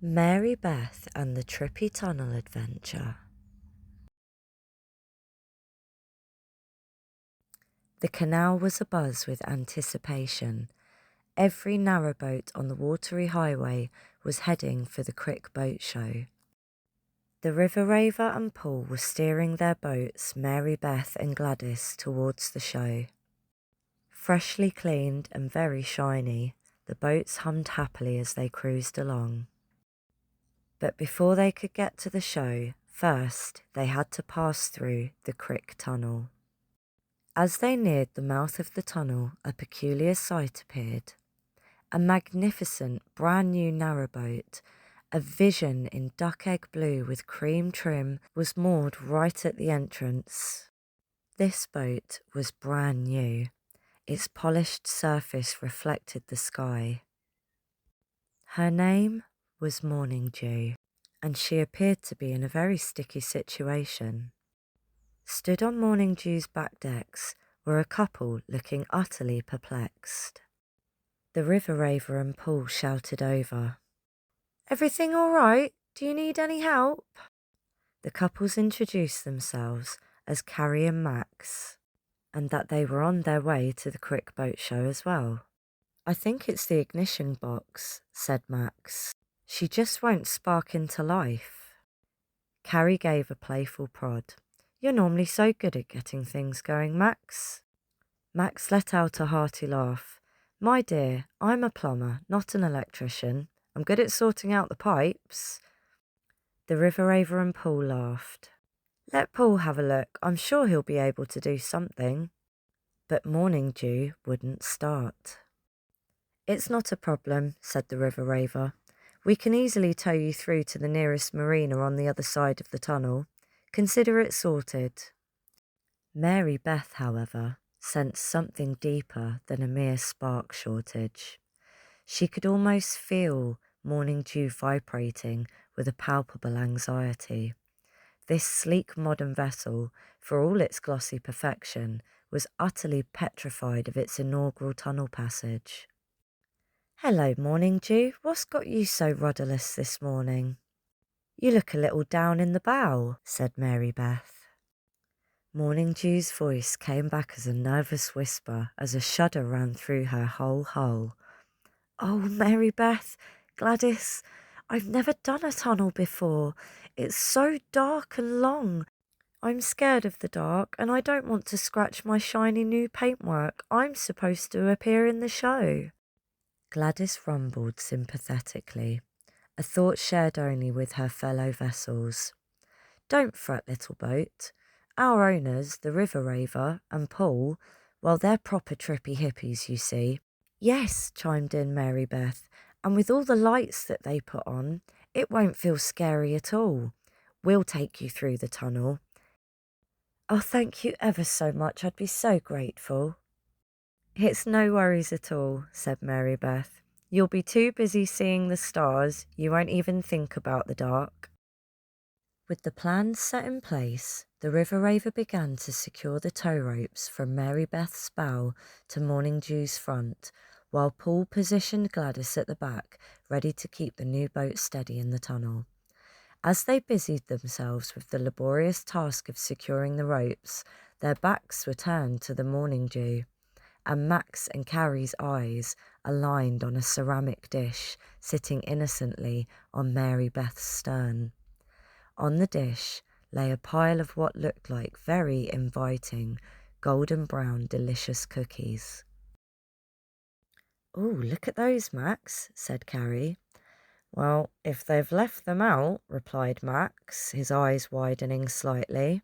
MaryBeth and the Trippy Tunnel Adventure. The canal was abuzz with anticipation. Every narrowboat on the watery highway was heading for the Crick Boat Show. The RiverRaver and Paul were steering their boats, MaryBeth and Gladys, towards the show. Freshly cleaned and very shiny, the boats hummed happily as they cruised along. But before they could get to the show, first they had to pass through the Crick Tunnel. As they neared the mouth of the tunnel, a peculiar sight appeared. A magnificent, brand new narrowboat, a vision in duck egg blue with cream trim, was moored right at the entrance. This boat was brand new. Its polished surface reflected the sky. Her name was Morning Dew, and she appeared to be in a very sticky situation. Stood on Morning Dew's back decks were a couple looking utterly perplexed. The RiverRaver and Paul shouted over, "Everything all right? Do you need any help?" The couples introduced themselves as Carrie and Max, and that they were on their way to the Crick Boat Show as well. "I think it's the ignition box," said Max. "She just won't spark into life." Carrie gave a playful prod. "You're normally so good at getting things going, Max." Max let out a hearty laugh. "My dear, I'm a plumber, not an electrician. I'm good at sorting out the pipes." The RiverRaver and Paul laughed. "Let Paul have a look. I'm sure he'll be able to do something." But Morning Dew wouldn't start. "It's not a problem," said the RiverRaver. "We can easily tow you through to the nearest marina on the other side of the tunnel. Consider it sorted." MaryBeth, however, sensed something deeper than a mere spark shortage. She could almost feel Morning Dew vibrating with a palpable anxiety. This sleek modern vessel, for all its glossy perfection, was utterly petrified of its inaugural tunnel passage. "Hello, Morning Dew. What's got you so rudderless this morning?" "You look a little down in the bow," said MaryBeth. Morning Dew's voice came back as a nervous whisper as a shudder ran through her whole hull. "Oh, MaryBeth, Gladys, I've never done a tunnel before. It's so dark and long. I'm scared of the dark, and I don't want to scratch my shiny new paintwork. I'm supposed to appear in the show." Gladys rumbled sympathetically, a thought shared only with her fellow vessels. "Don't fret, little boat. Our owners, the RiverRaver and Paul, well, they're proper trippy hippies, you see." "Yes," chimed in MaryBeth, "and with all the lights that they put on, it won't feel scary at all. We'll take you through the tunnel." "Oh, thank you ever so much. I'd be so grateful." "It's no worries at all," said MaryBeth. "You'll be too busy seeing the stars, you won't even think about the dark." With the plans set in place, the RiverRaver began to secure the tow ropes from MaryBeth's bow to Morning Dew's front, while Paul positioned Gladys at the back, ready to keep the new boat steady in the tunnel. As they busied themselves with the laborious task of securing the ropes, their backs were turned to the Morning Dew, and Max and Carrie's eyes aligned on a ceramic dish sitting innocently on MaryBeth's stern. On the dish lay a pile of what looked like very inviting, golden brown, delicious cookies. "Oh, look at those, Max," said Carrie. "Well, if they've left them out," replied Max, his eyes widening slightly.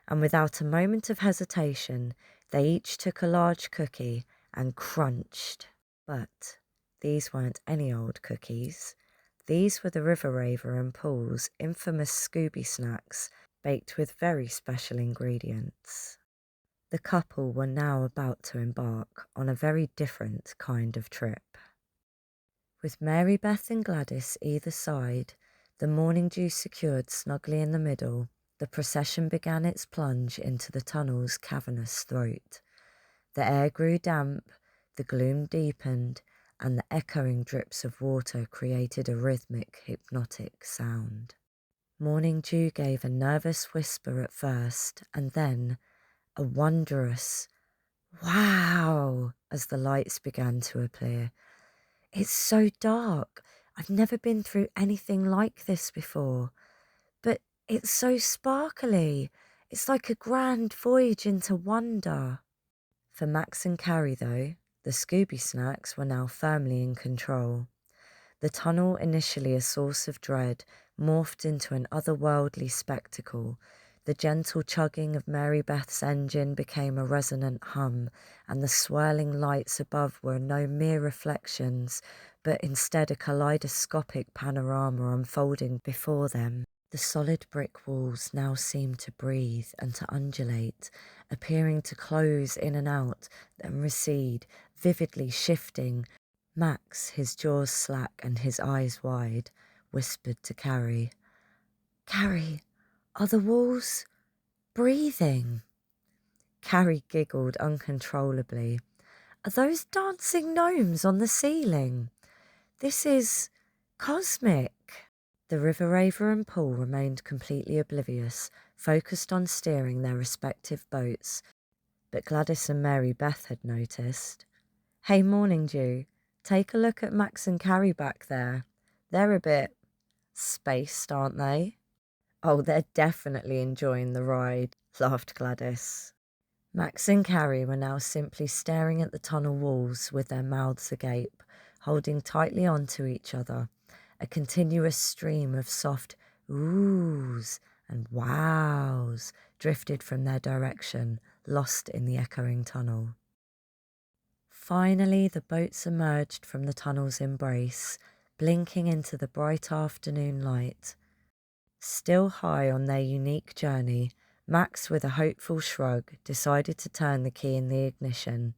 And without a moment of hesitation, they each took a large cookie and crunched. But these weren't any old cookies. These were the RiverRaver and Paul's infamous Scooby snacks, baked with very special ingredients. The couple were now about to embark on a very different kind of trip. With MaryBeth and Gladys either side, the Morning Dew secured snugly in the middle, the procession began its plunge into the tunnel's cavernous throat. The air grew damp, the gloom deepened, and the echoing drips of water created a rhythmic, hypnotic sound. Morning Dew gave a nervous whisper at first, and then a wondrous "wow" as the lights began to appear. "It's so dark. I've never been through anything like this before. But it's so sparkly. It's like a grand voyage into wonder." For Max and Carrie, though, the Scooby Snacks were now firmly in control. The tunnel, initially a source of dread, morphed into an otherworldly spectacle. The gentle chugging of MaryBeth's engine became a resonant hum, and the swirling lights above were no mere reflections, but instead a kaleidoscopic panorama unfolding before them. The solid brick walls now seemed to breathe and to undulate, appearing to close in and out, then recede, vividly shifting. Max, his jaws slack and his eyes wide, whispered to Carrie, "Carrie, are the walls breathing?" Carrie giggled uncontrollably. "Are those dancing gnomes on the ceiling? This is cosmic." The RiverRaver and Paul remained completely oblivious, focused on steering their respective boats, but Gladys and MaryBeth had noticed. "Hey, Morning Dew, take a look at Max and Carrie back there. They're a bit spaced, aren't they?" "Oh, they're definitely enjoying the ride," laughed Gladys. Max and Carrie were now simply staring at the tunnel walls with their mouths agape, holding tightly onto each other. A continuous stream of soft oohs and wows drifted from their direction, lost in the echoing tunnel. Finally, the boats emerged from the tunnel's embrace, blinking into the bright afternoon light. Still high on their unique journey, Max, with a hopeful shrug, decided to turn the key in the ignition.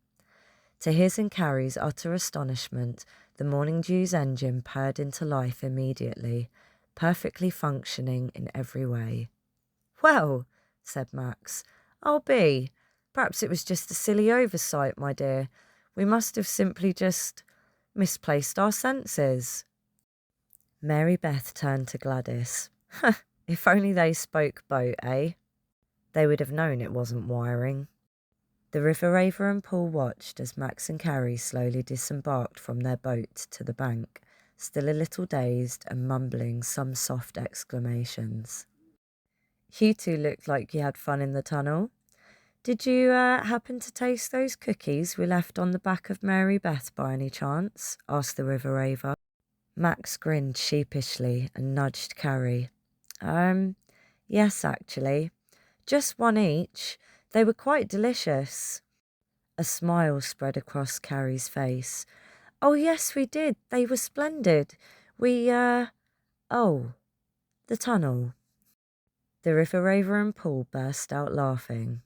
To his and Carrie's utter astonishment, the Morning Dew's engine purred into life immediately, perfectly functioning in every way. "Well," said Max, "I'll be. Perhaps it was just a silly oversight, my dear. We must have simply just misplaced our senses." MaryBeth turned to Gladys. "If only they spoke boat, eh?" They would have known it wasn't wiring. The RiverRaver and Paul watched as Max and Carrie slowly disembarked from their boat to the bank, still a little dazed and mumbling some soft exclamations. "You two looked like you had fun in the tunnel. Did you happen to taste those cookies we left on the back of MaryBeth by any chance?" asked the RiverRaver. Max grinned sheepishly and nudged Carrie. Yes, actually. Just one each. They were quite delicious." A smile spread across Carrie's face. "Oh, yes, we did. They were splendid. Oh, the tunnel." The RiverRaver and Paul burst out laughing.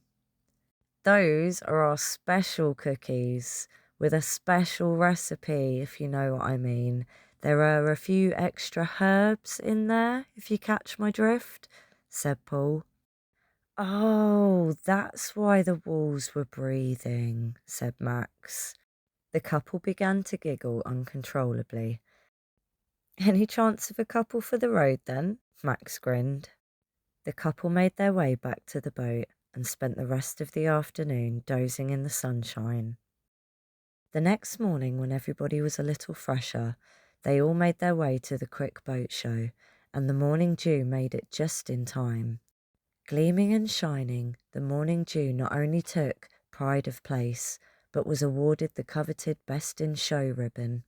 "Those are our special cookies, with a special recipe, if you know what I mean. There are a few extra herbs in there, if you catch my drift," said Paul. "Oh, that's why the walls were breathing," said Max. The couple began to giggle uncontrollably. "Any chance of a couple for the road, then?" Max grinned. The couple made their way back to the boat and spent the rest of the afternoon dozing in the sunshine. The next morning, when everybody was a little fresher, they all made their way to the Crick Boat Show, and the Morning Dew made it just in time. Gleaming and shining, the Morning Dew not only took pride of place, but was awarded the coveted Best in Show ribbon.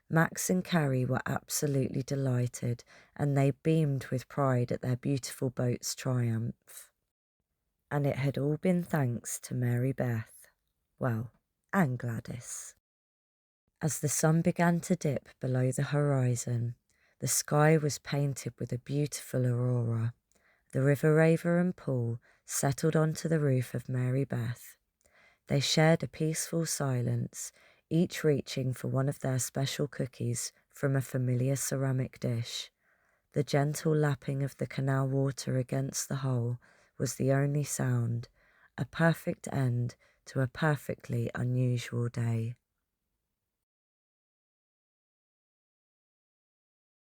Max and Carrie were absolutely delighted, and they beamed with pride at their beautiful boat's triumph. And it had all been thanks to MaryBeth. Well, and Gladys. As the sun began to dip below the horizon, the sky was painted with a beautiful aurora. The RiverRaver and Paul settled onto the roof of MaryBeth. They shared a peaceful silence, each reaching for one of their special cookies from a familiar ceramic dish. The gentle lapping of the canal water against the hull was the only sound, a perfect end to a perfectly unusual day.